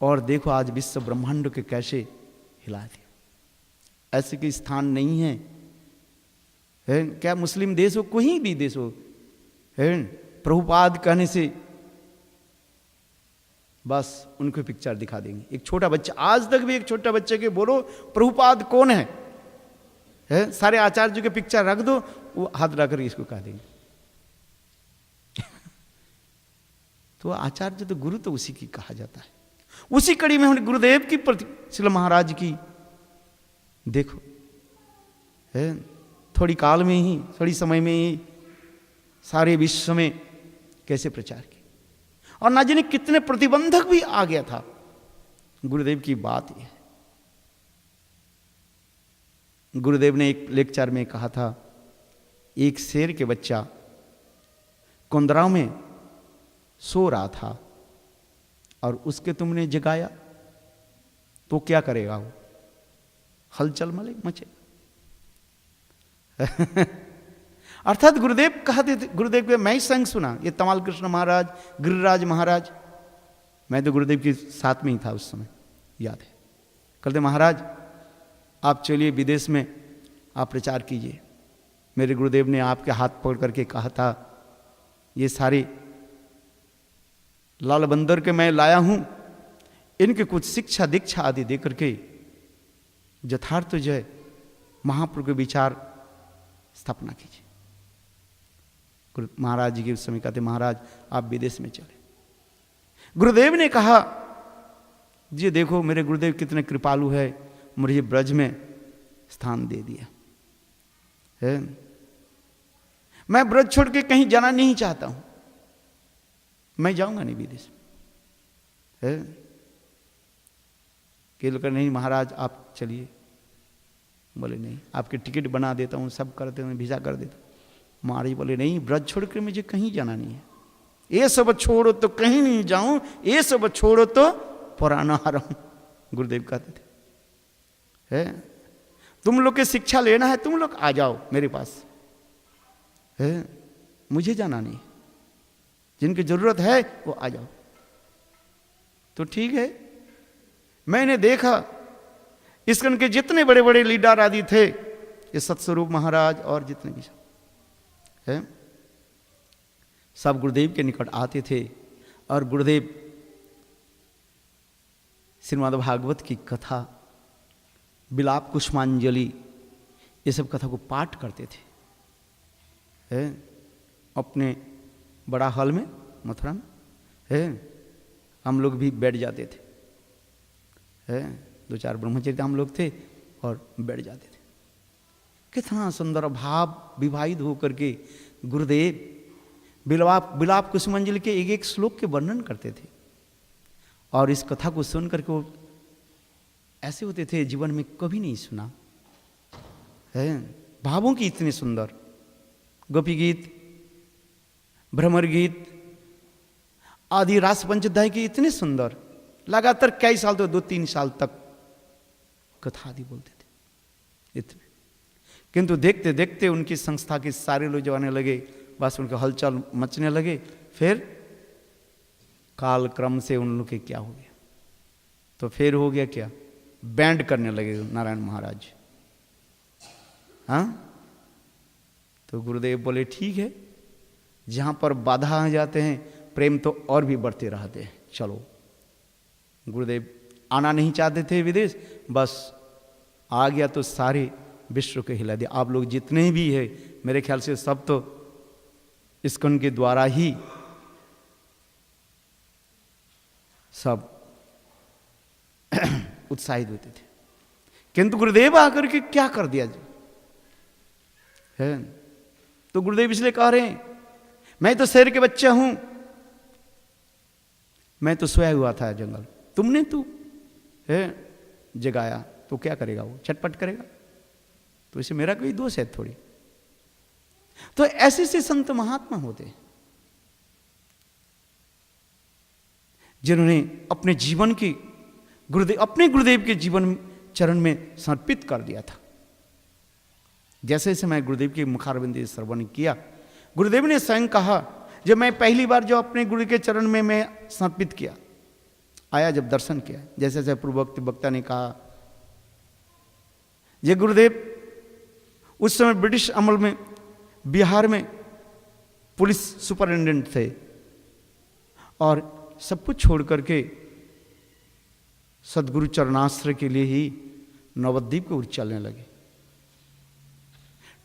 और देखो आज विश्व ब्रह्मांड के कैसे हिला दिया। ऐसे कोई स्थान नहीं है, क्या मुस्लिम देश हो, कोई भी देश हो, प्रभुपाद कहने से बस उनको पिक्चर दिखा देंगे। एक छोटा बच्चा, आज तक भी एक छोटा बच्चे के बोलो प्रभुपाद कौन है, सारे आचार्य के पिक्चर रख दो, वो हाथ रख कर इसको कह देंगे। तो आचार्य तो गुरु तो उसी की कहा जाता है। उसी कड़ी में हमने गुरुदेव की प्रति श्रील महाराज की देखो थोड़ी काल में ही, थोड़ी समय में ही सारे विश्व में कैसे प्रचार किया। और ना जाने कितने प्रतिबंधक भी आ गया था। गुरुदेव की बात यह है, गुरुदेव ने एक लेक्चर में कहा था, एक शेर के बच्चा कुंदराव में सो रहा था और उसके तुमने जगाया तो क्या करेगा वो? हलचल मचे। अर्थात गुरुदेव कहते थे, गुरुदेव के मैं संग सुना, ये तमाल कृष्ण महाराज, गिरिराज महाराज, मैं तो गुरुदेव के साथ में ही था उस समय, याद है। कहते महाराज आप चलिए विदेश में, आप प्रचार कीजिए। मेरे गुरुदेव ने आपके हाथ पकड़ करके कहा था, ये सारे लाल बंदर के मैं लाया हूं, इनके कुछ शिक्षा दीक्षा आदि दे करके यथार्थ जय महाप्रभु के विचार स्थापना कीजिए। गुरु महाराज जी के उस समय कहते महाराज आप विदेश में चले। गुरुदेव ने कहा जी देखो मेरे गुरुदेव कितने कृपालु है, मुझे ब्रज में स्थान दे दिया है, मैं ब्रज छोड़ के कहीं जाना नहीं चाहता हूं, मैं जाऊंगा नहीं विदेश है। केलकर नहीं महाराज आप चलिए, बोले नहीं आपके टिकट बना देता हूँ, सब करते हैं, वीजा कर देता हूँ। महाराज बोले नहीं ब्रज छोड़ कर मुझे कहीं जाना नहीं है, ये सब छोड़ो तो कहीं नहीं जाऊं, ये सब छोड़ो तो पुराना आ रहा हूं। गुरुदेव कहते थे है तुम लोग के शिक्षा लेना है तुम लोग आ जाओ मेरे पास है, मुझे जाना नहीं, जिनकी जरूरत है वो आ जाओ। तो ठीक है, मैंने देखा इस्कॉन के जितने बड़े बड़े लीडर आदि थे, ये सतस्वरूप महाराज और जितने भी है, सब गुरुदेव के निकट आते थे और गुरुदेव श्रीमद् भागवत की कथा, विलाप कुसुमांजलि, ये सब कथा को पाठ करते थे है अपने बड़ा हॉल में मथुरा में है। हम लोग भी बैठ जाते थे है, 2-4 ब्रह्मचारी हम लोग थे और बैठ जाते थे। कितना सुंदर भाव विवाहित होकर के गुरुदेव विलाप कुसुमांजलि के एक एक श्लोक के वर्णन करते थे और इस कथा को सुन करके वो ऐसे होते थे जीवन में कभी नहीं सुना है। भावों की इतने सुंदर गोपी गीत, भ्रमर गीत आदि रास पंचध्याय के इतने सुंदर, लगातार कई साल तो 2-3 साल तक कथा आदि बोलते थे इतने। किंतु देखते देखते उनकी संस्था के सारे लोग जो आने लगे, बस उनके हलचल मचने लगे। फिर काल क्रम से उन लोग के क्या हो गया, तो फिर हो गया क्या, बैंड करने लगे नारायण महाराज। हाँ, तो गुरुदेव बोले ठीक है, जहां पर बाधा आ जाते हैं प्रेम तो और भी बढ़ते रहते हैं, चलो। गुरुदेव आना नहीं चाहते थे विदेश, बस आ गया तो सारे विश्व को हिला दिया। आप लोग जितने भी है मेरे ख्याल से सब तो इस्कॉन के द्वारा ही सब उत्साहित होते थे, किंतु गुरुदेव आकर के क्या कर दिया है। तो गुरुदेव इसलिए कह रहे हैं, मैं तो शहर के बच्चा हूं, मैं तो सोया हुआ था जंगल, तुमने तो है जगाया, तो क्या करेगा वो, छटपट करेगा, तो इसे मेरा कोई दोष है थोड़ी। तो ऐसे से संत महात्मा होते हैं जिन्होंने अपने जीवन की अपने गुरुदेव के जीवन चरण में समर्पित कर दिया था। जैसे जैसे मैं गुरुदेव के मुखारविंद श्रवण किया, गुरुदेव ने स्वयं कहा, जब मैं पहली बार जो अपने गुरु के चरण में मैं समर्पित किया, आया जब दर्शन किया, जैसे जैसे पूर्वोक्त वक्ता ने कहा, ये गुरुदेव उस समय ब्रिटिश अमल में बिहार में पुलिस सुपरिटेंडेंट थे और सब कुछ छोड़ करके सदगुरु चरणाश्रय के लिए ही नवद्वीप को चलने लगे।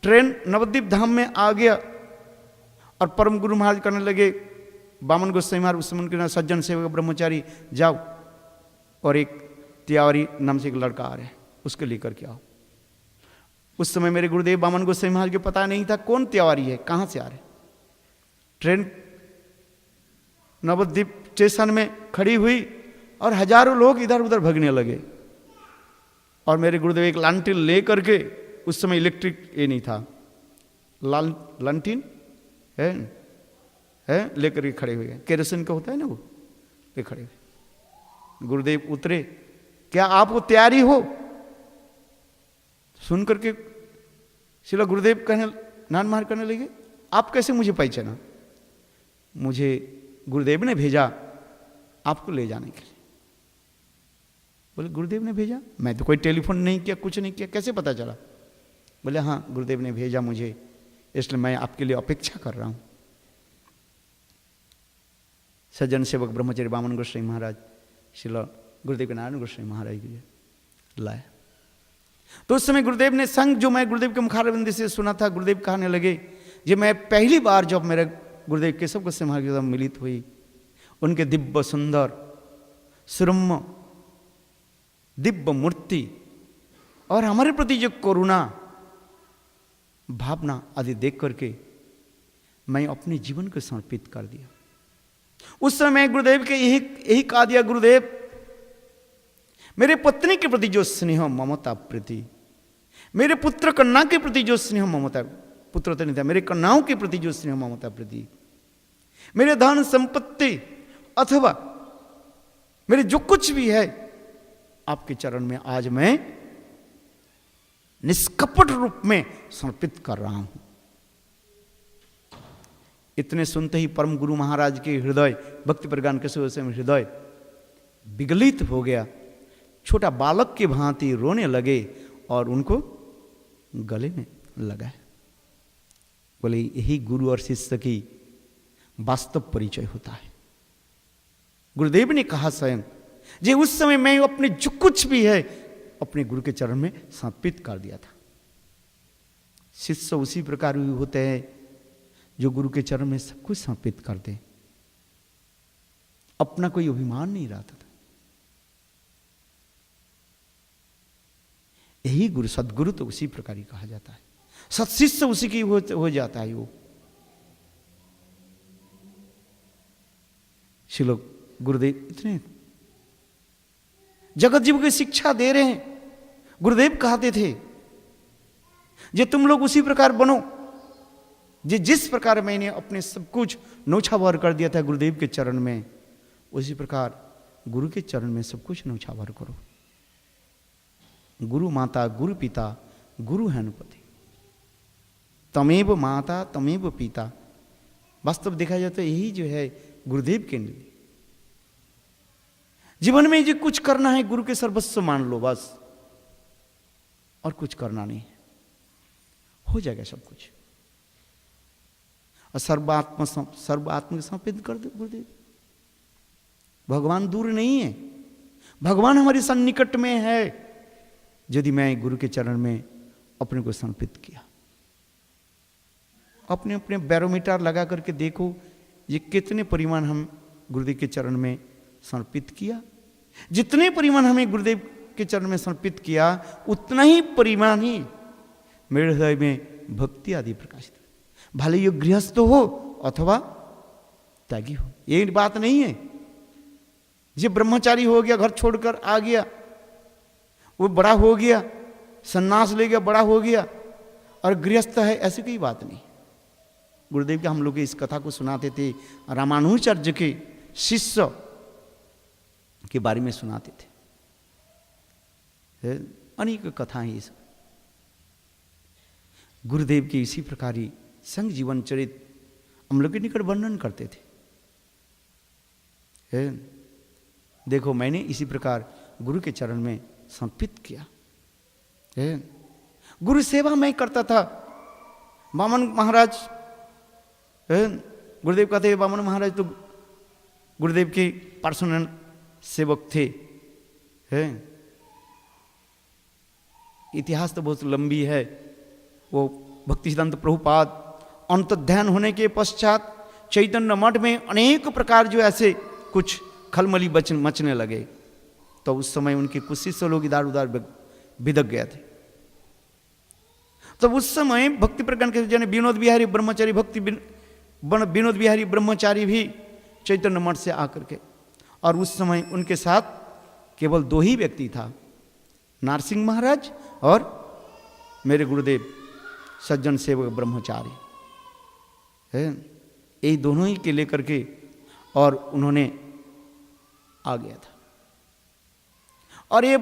ट्रेन नवद्वीप धाम में आ गया और परम गुरु महाराज करने लगे, बामन गोसाई महाराज उस समय के सज्जन सेवक ब्रह्मचारी जाओ और एक तिवारी नाम से एक लड़का आ रहा है, उसको लेकर के आओ। उस समय मेरे गुरुदेव बामन गोसाई महाराज को पता नहीं था कौन तिवारी है, कहां से आ रहे। ट्रेन नवद्वीप स्टेशन में खड़ी हुई और हजारों लोग इधर उधर भगने लगे और मेरे गुरुदेव एक लालटेन ले करके, उस समय इलेक्ट्रिक ये नहीं था, लालटेन है लेकर के खड़े हुए, केरोसिन का होता है ना वो, ले खड़े हुए। गुरुदेव उतरे, क्या आप वो तैयारी हो? सुन करके शिला गुरुदेव कहने, नान महाराज करने लगे, आप कैसे मुझे पहचाना? मुझे गुरुदेव ने भेजा आपको ले जाने के लिए। बोले गुरुदेव ने भेजा? मैं तो कोई टेलीफोन नहीं किया, कुछ नहीं किया, कैसे पता चला? बोले हाँ गुरुदेव ने भेजा मुझे, इसलिए मैं आपके लिए अपेक्षा कर रहा हूं। सज्जन सेवक ब्रह्मचारी बामन गोसाई महाराज शिला गुरुदेव के नारायण गोसाई महाराज के लिए लाए। तो उस समय गुरुदेव ने संग, जो मैं गुरुदेव के मुखारविंद से सुना था, गुरुदेव कहने लगे, जे मैं पहली बार जब मेरे गुरुदेव केशव गोसाई महाराज के साथ मिलित हुई, उनके दिव्य सुंदर सुरम्य दिव्य मूर्ति और हमारे प्रति जो करुणा भावना आदि देख करके मैं अपने जीवन को समर्पित कर दिया। उस समय गुरुदेव के यही कहा दिया, गुरुदेव मेरे पत्नी के प्रति जो स्नेह ममता प्रीति, मेरे पुत्र कन्या के प्रति जो स्नेह ममता, पुत्र तो नहीं था, मेरे कन्याओं के प्रति जो स्नेह ममता प्रीति, मेरे धन संपत्ति अथवा मेरे जो कुछ भी है आपके चरण में आज मैं निष्कपट रूप में समर्पित कर रहा हूं। इतने सुनते ही परम गुरु महाराज के हृदय, भक्ति प्रज्ञान केशव गोसाई हृदय विगलित हो गया, छोटा बालक के भांति रोने लगे और उनको गले में लगाए। बोले यही गुरु और शिष्य की वास्तव परिचय होता है। गुरुदेव ने कहा स्वयं, जे उस समय मैं अपने जो कुछ भी है अपने गुरु के चरण में समर्पित कर दिया था। शिष्य उसी प्रकार होते हैं जो गुरु के चरण में सब कुछ समर्पित कर दे, अपना कोई अभिमान नहीं रहता था। यही गुरु, सदगुरु तो उसी प्रकार ही कहा जाता है, सत्शिष्य उसी की हो जाता है। वो श्रील गुरुदेव इतने जगत जीव की शिक्षा दे रहे हैं। गुरुदेव कहते थे जे तुम लोग उसी प्रकार बनो जिस प्रकार मैंने अपने सब कुछ नौछावर कर दिया था गुरुदेव के चरण में, उसी प्रकार गुरु के चरण में सब कुछ नौछावर करो। गुरु माता, गुरु पिता, गुरु है अनुपति, तमेव माता तमेव पिता। वास्तव देखा जाए तो यही जो है गुरुदेव के लिए जीवन में जो कुछ करना है गुरु के सर्वस्व मान लो बस, और कुछ करना नहीं, हो जाएगा सब कुछ। और सर्वात्म समर्पित कर दो गुरुदेव। भगवान दूर नहीं है, भगवान हमारे सन्निकट में है यदि मैं गुरु के चरण में अपने को समर्पित किया। अपने अपने बैरोमीटर लगा करके देखो ये कितने परिमाण हम गुरुदेव के चरण में समर्पित किया। जितने परिमाण हमें गुरुदेव के चरण में समर्पित किया उतना ही परिमाण ही मेरे हृदय में भक्ति आदि प्रकाशित। भले ये गृहस्थ हो अथवा त्यागी हो, ये बात नहीं है। ये ब्रह्मचारी हो गया, घर छोड़कर आ गया, वो बड़ा हो गया, सन्यास ले गया, बड़ा हो गया, और गृहस्थ है, ऐसी कोई बात नहीं। गुरुदेव के हम लोग इस कथा को सुनाते थे, रामानुजाचार्य के शिष्य के बारे में सुनाते थे। अनेक कथाएं ये सब गुरुदेव के इसी प्रकार ही संग जीवन चरित हम लोग के निकट वर्णन करते थे। देखो मैंने इसी प्रकार गुरु के चरण में समर्पित किया। गुरु सेवा मैं करता था। वामन महाराज, गुरुदेव कहते हैं वामन महाराज तो गुरुदेव के पर्सनल सेवक थे। इतिहास तो बहुत लंबी है। वो भक्ति सिद्धांत प्रभुपाद अंतर्ध्यान होने के पश्चात चैतन्य मठ में अनेक प्रकार जो ऐसे कुछ खलमली मचने लगे, तो उस समय उनके कुछ शिष्य लोग इधर उधर बिदक गए थे। तो उस समय भक्ति प्रकरण के जन विनोद बिहारी ब्रह्मचारी विनोद बिहारी ब्रह्मचारी भी चैतन्य मठ से आकर के, और उस समय उनके साथ केवल दो ही व्यक्ति था, नारसिंह महाराज और मेरे गुरुदेव सज्जन सेवक ब्रह्मचारी। ये दोनों ही के लेकर के और उन्होंने आ गया था। और ये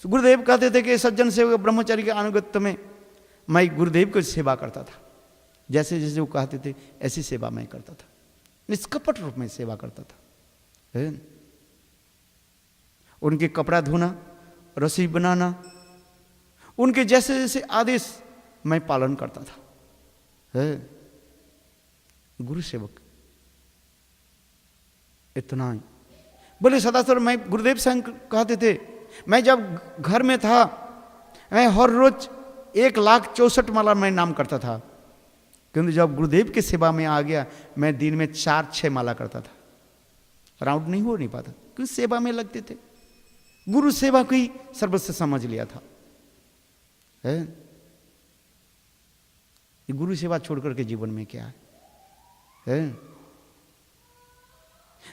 गुरुदेव कहते थे कि सज्जन सेवक ब्रह्मचारी के अनुगत्य में मैं गुरुदेव को सेवा करता था। जैसे जैसे वो कहते थे ऐसी सेवा मैं करता था, निष्कपट रूप में सेवा करता था। उनके कपड़ा धोना, रसोई बनाना, उनके जैसे जैसे आदेश मैं पालन करता था। गुरु सेवक इतना ही। बोले सदासर मैं गुरुदेव से कहते थे, मैं जब घर में था मैं हर रोज 1,64,000 माला मैं नाम करता था, किंतु जब गुरुदेव की सेवा में आ गया मैं दिन में 4-6 माला करता था। राउंड नहीं हो नहीं पाता क्योंकि सेवा में लगते थे। गुरु सेवा को ही सर्वस्व समझ लिया था। गुरु सेवा छोड़कर के जीवन में क्या है?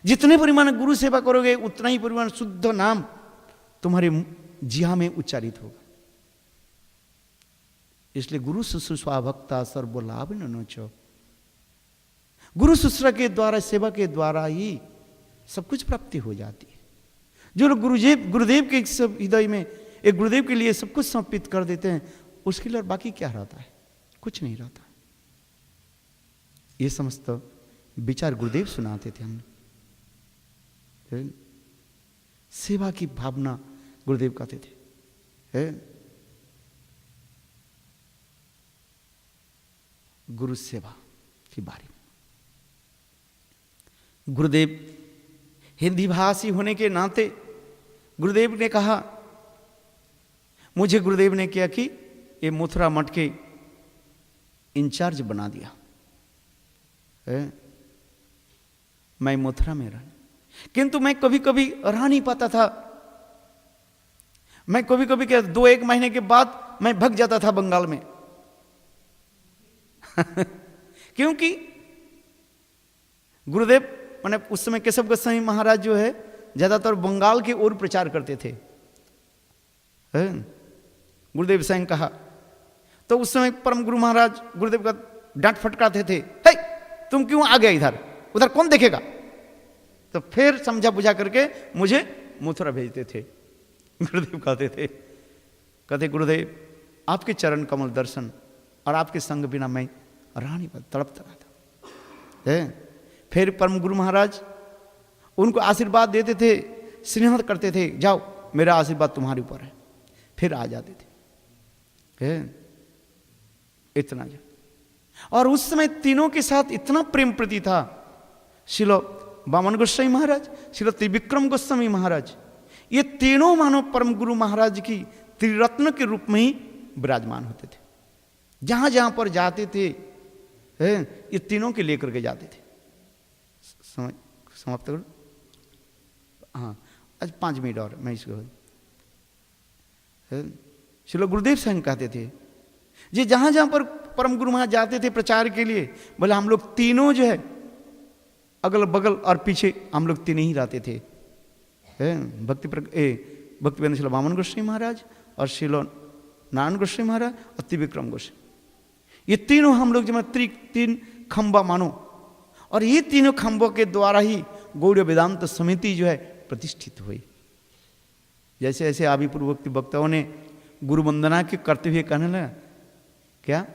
जितने परिमाण गुरु सेवा करोगे उतना ही परिमाण शुद्ध नाम तुम्हारे जिहा में उच्चारित होगा। इसलिए गुरु शुश्रूषा भक्ता सर्व लाभ न चो। गुरु शुश्रूषा के द्वारा, सेवा के द्वारा ही सब कुछ प्राप्ति हो जाती है। जो लोग गुरुदेव के सब हृदय में एक गुरुदेव के लिए सब कुछ समर्पित कर देते हैं, उसके लिए बाकी क्या रहता है? कुछ नहीं रहता। ये समस्त विचार गुरुदेव सुनाते थे हमने। सेवा की भावना गुरुदेव कहते थे। गुरु सेवा की बारी में गुरुदेव हिंदी भाषी होने के नाते गुरुदेव ने कहा, मुझे गुरुदेव ने क्या कि ये मथुरा मठ के इंचार्ज बना दिया। मैं मथुरा में रहा, किंतु मैं कभी कभी रह नहीं पाता था। मैं कभी कभी क्या 2-1 महीने के बाद मैं भाग जाता था बंगाल में क्योंकि गुरुदेव मैंने उस समय केशव गोस्वामी महाराज जो है ज़्यादातर बंगाल की ओर प्रचार करते थे। गुरुदेव स्वयं कहा तो उस समय परम गुरु महाराज गुरुदेव का डांट फटकारते थे, हे तुम क्यों आ गया इधर, उधर कौन देखेगा। तो फिर समझा बुझा करके मुझे मथुरा भेजते थे। गुरुदेव कहते गुरुदेव आपके चरण कमल दर्शन और आपके संग बिना मैं रानी पर तड़पता रहता। फिर परम गुरु महाराज उनको आशीर्वाद देते थे, स्नेह करते थे, जाओ मेरा आशीर्वाद तुम्हारे ऊपर है, फिर आ जाते थे। इतना जा। और उस समय तीनों के साथ इतना प्रेम प्रति था। श्रील वामन गोस्वामी महाराज, श्रील त्रिविक्रम गोस्वामी महाराज, ये तीनों मानो परम गुरु महाराज की त्रिरत्न के रूप में ही विराजमान होते थे। जहां जहां पर जाते थे ये तीनों के लेकर के जाते थे। समाप्त करो। हाँ, आज 5 मिनट और मैं इसको। श्रील गुरुदेव स्वयं कहते थे जी जहां जहां पर परम गुरु महाराज जाते थे प्रचार के लिए, बोले हम लोग तीनों जो है अगल बगल और पीछे हम लोग तीनों ही रहते थे। भक्ति श्रील वामन गोस्वामी महाराज और श्रील नारायण गोस्वामी महाराज और त्रिविक्रम गोस्वामी, ये तीनों हम लोग जो 3 खंबा मानो। और ये तीनों खंभों के द्वारा ही गौड़ीय वेदांत समिति जो है प्रतिष्ठित हुई। जैसे ऐसे आदि पूर्वोक्त वक्ताओं ने गुरु वंदना के करते हुए कहने लगा, क्या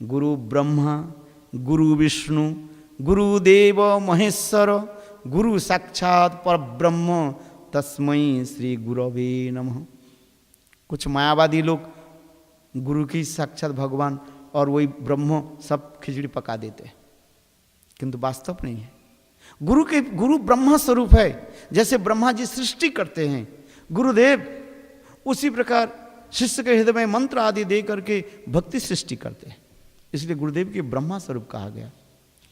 गुरु ब्रह्मा गुरु विष्णु गुरुदेव महेश्वर गुरु साक्षात पर ब्रह्म तस्मै श्री गुरवे नमः। कुछ मायावादी लोग गुरु की साक्षात भगवान और वही ब्रह्म सब खिचड़ी पका देते हैं, किंतु वास्तव नहीं है। गुरु ब्रह्म स्वरूप है। जैसे ब्रह्मा जी सृष्टि करते हैं, गुरुदेव उसी प्रकार शिष्य के हृदय में मंत्र आदि दे करके भक्ति सृष्टि करते हैं। इसलिए गुरुदेव के ब्रह्मा स्वरूप कहा गया।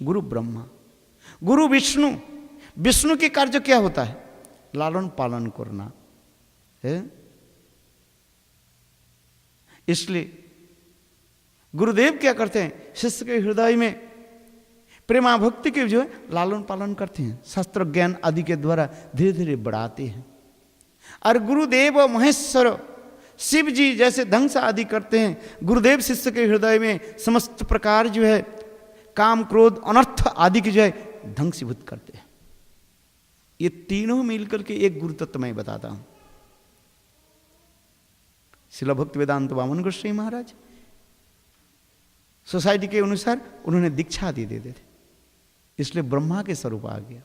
गुरु ब्रह्मा, गुरु विष्णु, विष्णु के कार्य क्या होता है? लालन पालन करना है। इसलिए गुरुदेव क्या करते हैं? शिष्य के हृदय में प्रेमा भक्ति के जो है लालन पालन करते हैं, शास्त्र ज्ञान आदि के द्वारा धीरे धीरे बढ़ाते हैं। और गुरुदेव महेश्वर शिव जी जैसे ढंग से आदि करते हैं, गुरुदेव शिष्य के हृदय में समस्त प्रकार जो है काम क्रोध अनर्थ आदि की जो है ध्वंसीभूत करते हैं। ये तीनों मिलकर के एक गुरु तत्व मैं बताता हूं। श्रील भक्ति वेदांत वामन गोस्वामी महाराज सोसाइटी के अनुसार उन्होंने दीक्षा दे देते थे, इसलिए ब्रह्मा के स्वरूप आ गया।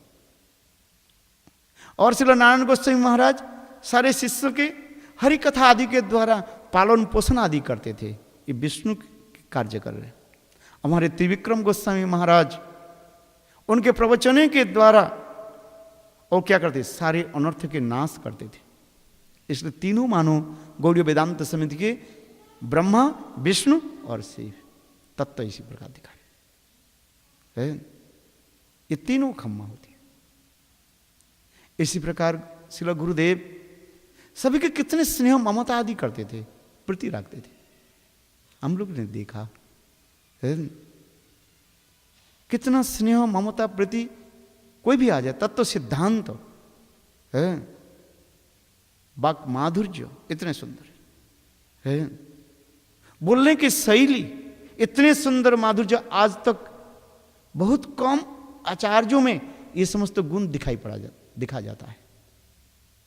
और श्रील नारायण गोस्वामी महाराज सारे शिष्यों के हरि कथा आदि के द्वारा पालन पोषण आदि करते थे। ये विष्णु कार्य कर रहे। हमारे त्रिविक्रम गोस्वामी महाराज उनके प्रवचनों के द्वारा और क्या करते? सारे अनर्थ के नाश करते थे। इसलिए तीनों मानो गौड़ीय वेदांत समिति के ब्रह्मा विष्णु और शिव तत्व इसी प्रकार दिखाए। ये तीनों खम्मा होती है। इसी प्रकार श्रील गुरुदेव सभी के कितने स्नेह ममता आदि करते थे, प्रीति रखते थे। हम लोग ने देखा कितना स्नेह ममता प्रीति कोई भी आ जाए, तत्व सिद्धांत है, वाक माधुर्य इतने सुंदर है, बोलने की शैली इतने सुंदर माधुर्य। आज तक बहुत कम आचार्यों में ये समस्त गुण दिखा जाता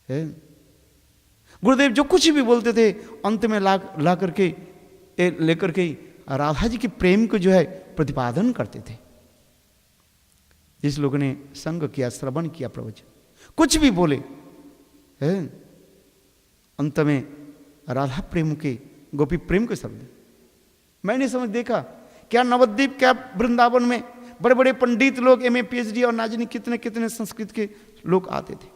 है। गुरुदेव जो कुछ भी बोलते थे अंत में ला करके लेकर के राधा जी के प्रेम को जो है प्रतिपादन करते थे। जिस लोगों ने संग किया, श्रवण किया प्रवचन, कुछ भी बोले अंत में राधा प्रेम के गोपी प्रेम के शब्द। मैंने समझ देखा क्या नवद्वीप क्या वृंदावन में बड़े बड़े पंडित लोग MA PhD और ना जाने कितने कितने संस्कृत के लोग आते थे,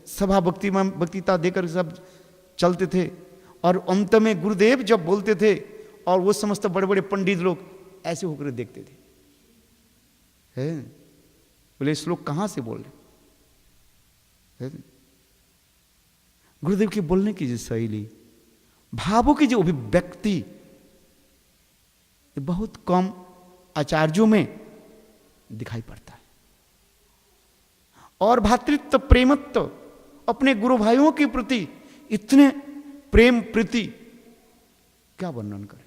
सभा भक्तिता देकर सब चलते थे। और अंत में गुरुदेव जब बोलते थे और वो समस्त बड़े बड़े पंडित लोग ऐसे होकर देखते थे, बोले इस लोग कहां से बोल रहे? गुरुदेव के बोलने की जो शैली, भावों की जो अभिव्यक्ति बहुत कम आचार्यों में दिखाई पड़ता है। और भातृत्व प्रेमत्व अपने गुरु भाइयों के प्रति इतने प्रेम प्रीति, क्या वर्णन करें।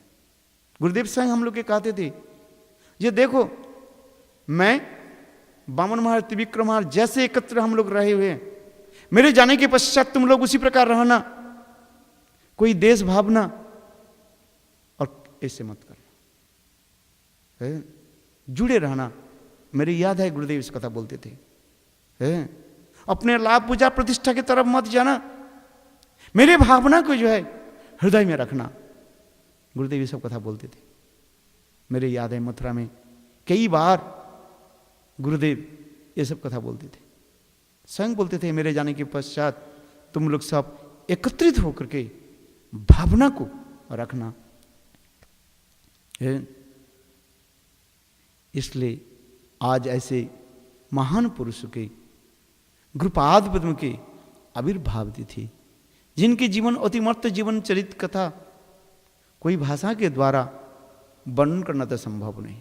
गुरुदेव साईं हम लोग के कहते थे, ये देखो मैं वामन महाराज त्रिविक्रम महाराज जैसे एकत्र हम लोग रहे हुए हैं, मेरे जाने के पश्चात तुम लोग उसी प्रकार रहना, कोई देश भावना और ऐसे मत करना, जुड़े रहना। मेरे याद है गुरुदेव इस कथा बोलते थे, अपने लाभ पूजा प्रतिष्ठा की तरफ मत जाना, मेरे भावना को जो है हृदय में रखना। गुरुदेव ये सब कथा बोलते थे। मेरे याद है मथुरा में कई बार गुरुदेव ये सब कथा बोलते थे, स्वयं बोलते थे मेरे जाने के पश्चात तुम लोग सब एकत्रित होकर के भावना को रखना। इसलिए आज ऐसे महान पुरुषों के गुरुपाद पद्म के आविर्भाव तिथि, जिनके जीवन अतिमर्त जीवन चरित कथा कोई भाषा के द्वारा वर्णन करना तो संभव नहीं।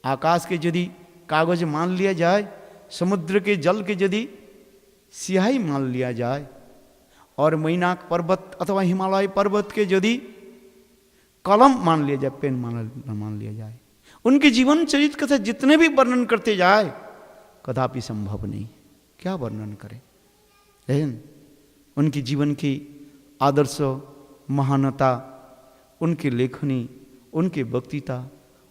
आकाश के यदि कागज मान लिया जाए, समुद्र के जल के यदि स्याही मान लिया जाए, और मैनाक पर्वत अथवा हिमालय पर्वत के यदि कलम मान लिया जाए, पेन मान लिया जाए, उनके जीवन चरित कथा जितने भी वर्णन करते जाए कदापि संभव नहीं। क्या वर्णन करें। लेकिन उनकी जीवन की आदर्श महानता, उनकी लेखनी, उनके वक्तृता,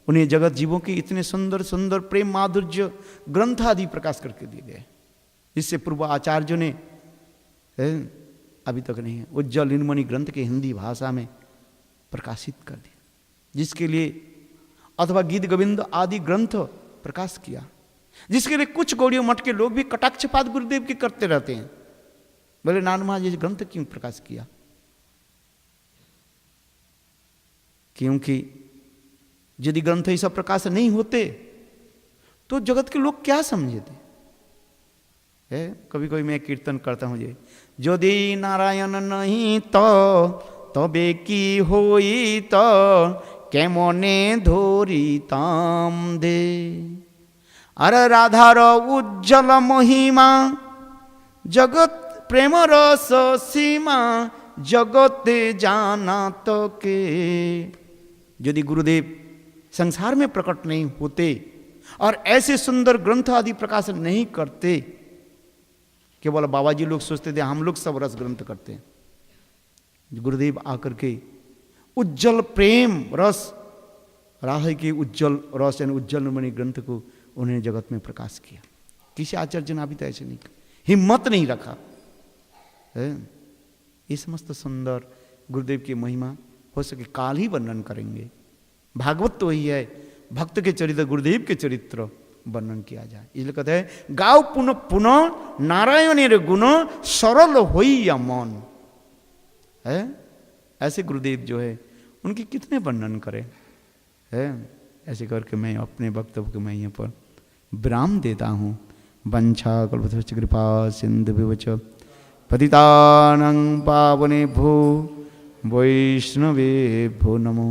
उन्हें जगत जीवों के इतने सुंदर सुंदर प्रेम माधुर्य ग्रंथ आदि प्रकाश करके दिए गए, इससे पूर्व आचार्यों ने अभी तक नहीं है उज्ज्वल निर्मणि ग्रंथ के हिंदी भाषा में प्रकाशित कर दिया, जिसके लिए अथवा गीत गोविंद आदि ग्रंथ प्रकाश किया, जिसके लिए कुछ गौड़ियों मठ के लोग भी कटाक्षपात गुरुदेव के करते रहते हैं। बोले नान महाराज ये ग्रंथ क्यों प्रकाश किया? क्योंकि यदि ग्रंथ ये सब प्रकाश नहीं होते तो जगत के लोग क्या समझते। कभी कभी मैं कीर्तन करता हूँ, यदि नारायण नहीं तो तबे की होई तो केमने धोरिताम दे। अरे राधार उज्जवल महिमा जगत प्रेम रस सीमा जगते जाना तो के। यदि गुरुदेव संसार में प्रकट नहीं होते और ऐसे सुंदर ग्रंथ आदि प्रकाशन नहीं करते, केवल बाबा जी लोग सोचते थे हम लोग सब रस ग्रंथ करते हैं, गुरुदेव आकर के उज्जवल प्रेम रस राह के उज्जवल रस यानी उज्जवल निर्मणि ग्रंथ को उन्हें जगत में प्रकाश किया। किसी आचार्य ने अभी तो ऐसे नहीं, हिम्मत नहीं रखा। ये समस्त सुंदर गुरुदेव की महिमा हो सके काल ही वर्णन करेंगे। भागवत तो वही है, भक्त के चरित्र गुरुदेव के चरित्र वर्णन किया जाए। इसलिए कहते हैं गाओ पुनः पुनः नारायण गुण सरल होई या मन है। ऐसे गुरुदेव जो है उनके कितने वर्णन करें है। ऐसे करके मैं अपने वक्तव्य को मैं यहाँ पर विराम देता हूँ। वंशा कल्पतरुश्च कृपा सिंधुभ्यो च पतितानां पावनेभ्यो वैष्णवेभ्यो नमो।